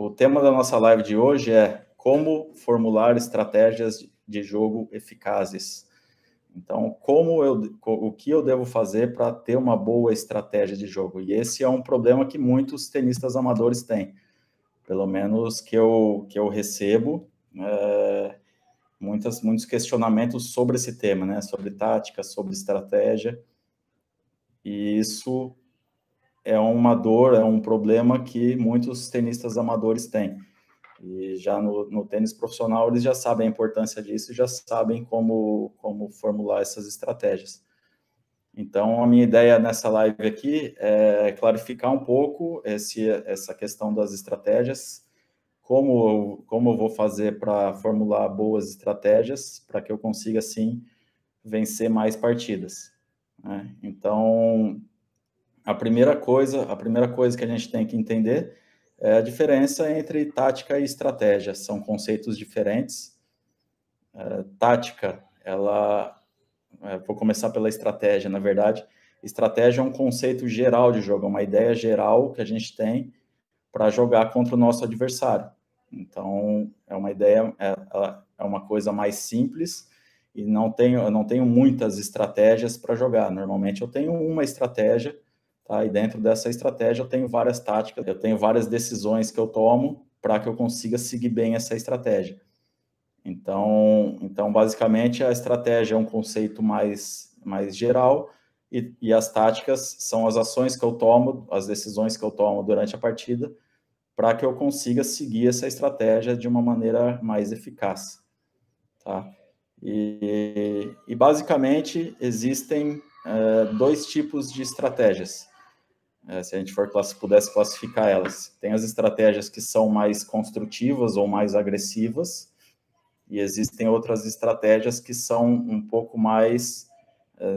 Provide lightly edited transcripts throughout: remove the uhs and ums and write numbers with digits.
O tema da nossa live de hoje é como formular estratégias de jogo eficazes. Então, o que eu devo fazer para ter uma boa estratégia de jogo? E esse é um problema que muitos tenistas amadores têm, pelo menos que eu recebo muitos questionamentos sobre esse tema, né? Sobre tática, sobre estratégia. E isso é uma dor, é um problema que muitos tenistas amadores têm. E já no tênis profissional eles já sabem a importância disso e já sabem como formular essas estratégias. Então, a minha ideia nessa live aqui é clarificar um pouco essa questão das estratégias, como eu vou fazer para formular boas estratégias, para que eu consiga, assim, vencer mais partidas, né? Então, a primeira coisa que a gente tem que entender é a diferença entre tática e estratégia. São conceitos diferentes. Tática, vou começar pela estratégia, na verdade. Estratégia é um conceito geral de jogo, é uma ideia geral que a gente tem para jogar contra o nosso adversário. Então, é uma ideia, é uma coisa mais simples e eu não tenho muitas estratégias para jogar. Normalmente eu tenho uma estratégia, tá? E dentro dessa estratégia eu tenho várias táticas, eu tenho várias decisões que eu tomo para que eu consiga seguir bem essa estratégia. Então basicamente, a estratégia é um conceito mais geral e as táticas são as ações que eu tomo, as decisões que eu tomo durante a partida para que eu consiga seguir essa estratégia de uma maneira mais eficaz, tá? E basicamente, existem dois tipos de estratégias, se a gente pudesse classificar elas. Tem as estratégias que são mais construtivas ou mais agressivas, e existem outras estratégias que são um pouco mais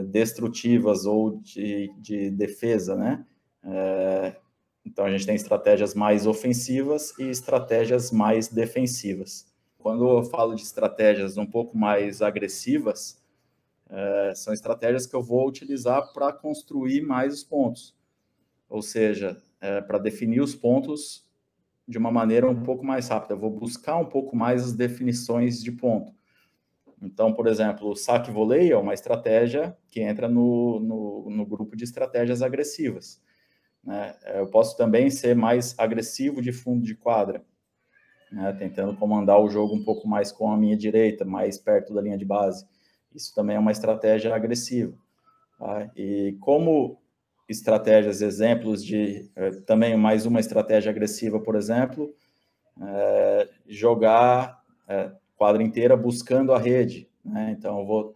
destrutivas ou de defesa, né? Então, a gente tem estratégias mais ofensivas e estratégias mais defensivas. Quando eu falo de estratégias um pouco mais agressivas, são estratégias que eu vou utilizar para construir mais os pontos. Ou seja, para definir os pontos de uma maneira um pouco mais rápida. Eu vou buscar um pouco mais as definições de ponto. Então, por exemplo, o saque-voleio é uma estratégia que entra no grupo de estratégias agressivas, né? Eu posso também ser mais agressivo de fundo de quadra, né? Tentando comandar o jogo um pouco mais com a minha direita, mais perto da linha de base. Isso também é uma estratégia agressiva, tá? E como estratégias, exemplos de também mais uma estratégia agressiva, por exemplo, jogar quadra inteira buscando a rede, né? Então eu vou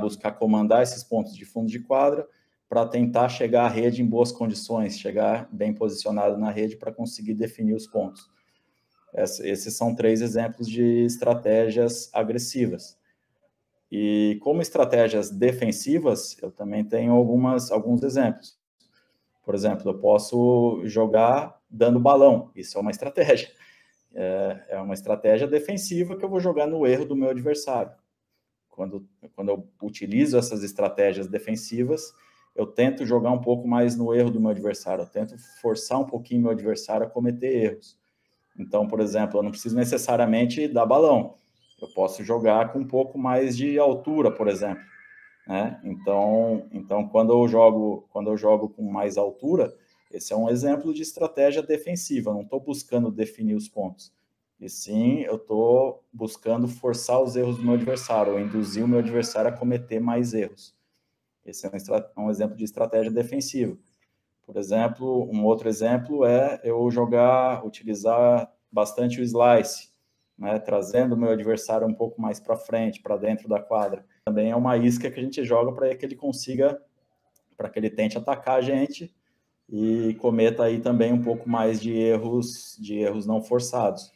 buscar comandar esses pontos de fundo de quadra para tentar chegar à rede em boas condições, chegar bem posicionado na rede para conseguir definir os pontos. Esses são 3 exemplos de estratégias agressivas. E como estratégias defensivas, eu também tenho alguns exemplos. Por exemplo, eu posso jogar dando balão, isso é uma estratégia. É uma estratégia defensiva que eu vou jogar no erro do meu adversário. Quando eu utilizo essas estratégias defensivas, eu tento jogar um pouco mais no erro do meu adversário, eu tento forçar um pouquinho meu adversário a cometer erros. Então, por exemplo, eu não preciso necessariamente dar balão, eu posso jogar com um pouco mais de altura, por exemplo, né? Então quando eu jogo com mais altura, esse é um exemplo de estratégia defensiva, eu não estou buscando definir os pontos. E sim, eu estou buscando forçar os erros do meu adversário, ou induzir o meu adversário a cometer mais erros. Esse é um exemplo de estratégia defensiva. Por exemplo, um outro exemplo é eu utilizar bastante o slice, né, trazendo o meu adversário um pouco mais para frente, para dentro da quadra. Também é uma isca que a gente joga para que ele tente atacar a gente e cometa aí também um pouco mais de erros não forçados.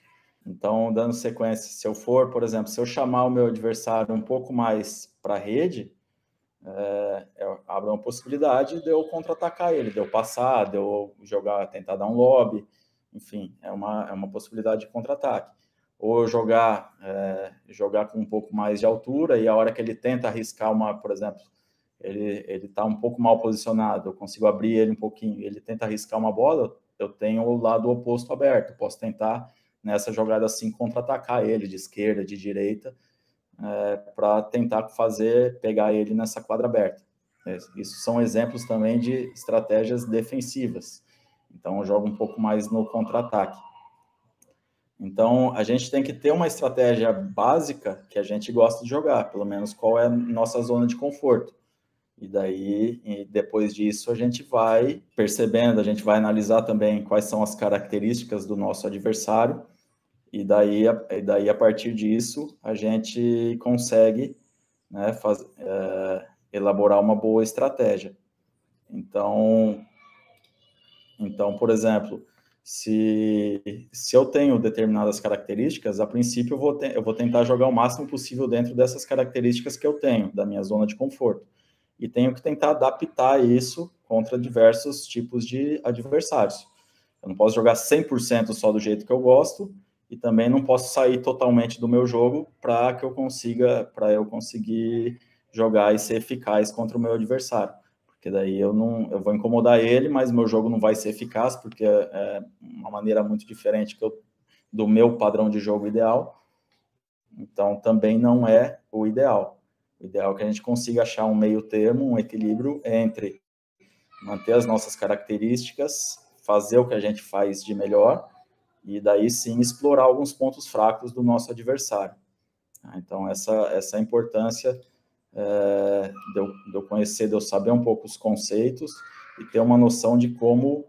Então, dando sequência, se eu for, por exemplo, se eu chamar o meu adversário um pouco mais para a rede, abre uma possibilidade de eu contra-atacar ele, de eu passar, de eu tentar dar um lob, enfim, é uma possibilidade de contra-ataque. Ou jogar com um pouco mais de altura e a hora que ele tenta arriscar por exemplo, ele está um pouco mal posicionado, eu consigo abrir ele um pouquinho, ele tenta arriscar uma bola, eu tenho o lado oposto aberto, posso tentar, nessa jogada assim, contra-atacar ele de esquerda, de direita, para tentar pegar ele nessa quadra aberta. Isso são exemplos também de estratégias defensivas. Então, eu jogo um pouco mais no contra-ataque. Então, a gente tem que ter uma estratégia básica que a gente gosta de jogar, pelo menos qual é a nossa zona de conforto. E daí, depois disso, a gente vai percebendo, a gente vai analisar também quais são as características do nosso adversário, e daí a partir disso, a gente consegue, né, elaborar uma boa estratégia. Então, por exemplo, se eu tenho determinadas características, a princípio eu vou tentar jogar o máximo possível dentro dessas características que eu tenho, da minha zona de conforto. E tenho que tentar adaptar isso contra diversos tipos de adversários. Eu não posso jogar 100% só do jeito que eu gosto, e também não posso sair totalmente do meu jogo para eu conseguir jogar e ser eficaz contra o meu adversário. Porque daí eu vou incomodar ele, mas meu jogo não vai ser eficaz, porque é uma maneira muito diferente do meu padrão de jogo ideal. Então, também não é o ideal. O ideal é que a gente consiga achar um meio termo, um equilíbrio entre manter as nossas características, fazer o que a gente faz de melhor, e daí sim explorar alguns pontos fracos do nosso adversário. Então, essa importância de eu conhecer, de eu saber um pouco os conceitos e ter uma noção de como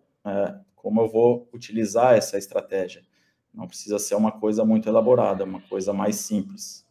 eu vou utilizar essa estratégia. Não precisa ser uma coisa muito elaborada, uma coisa mais simples.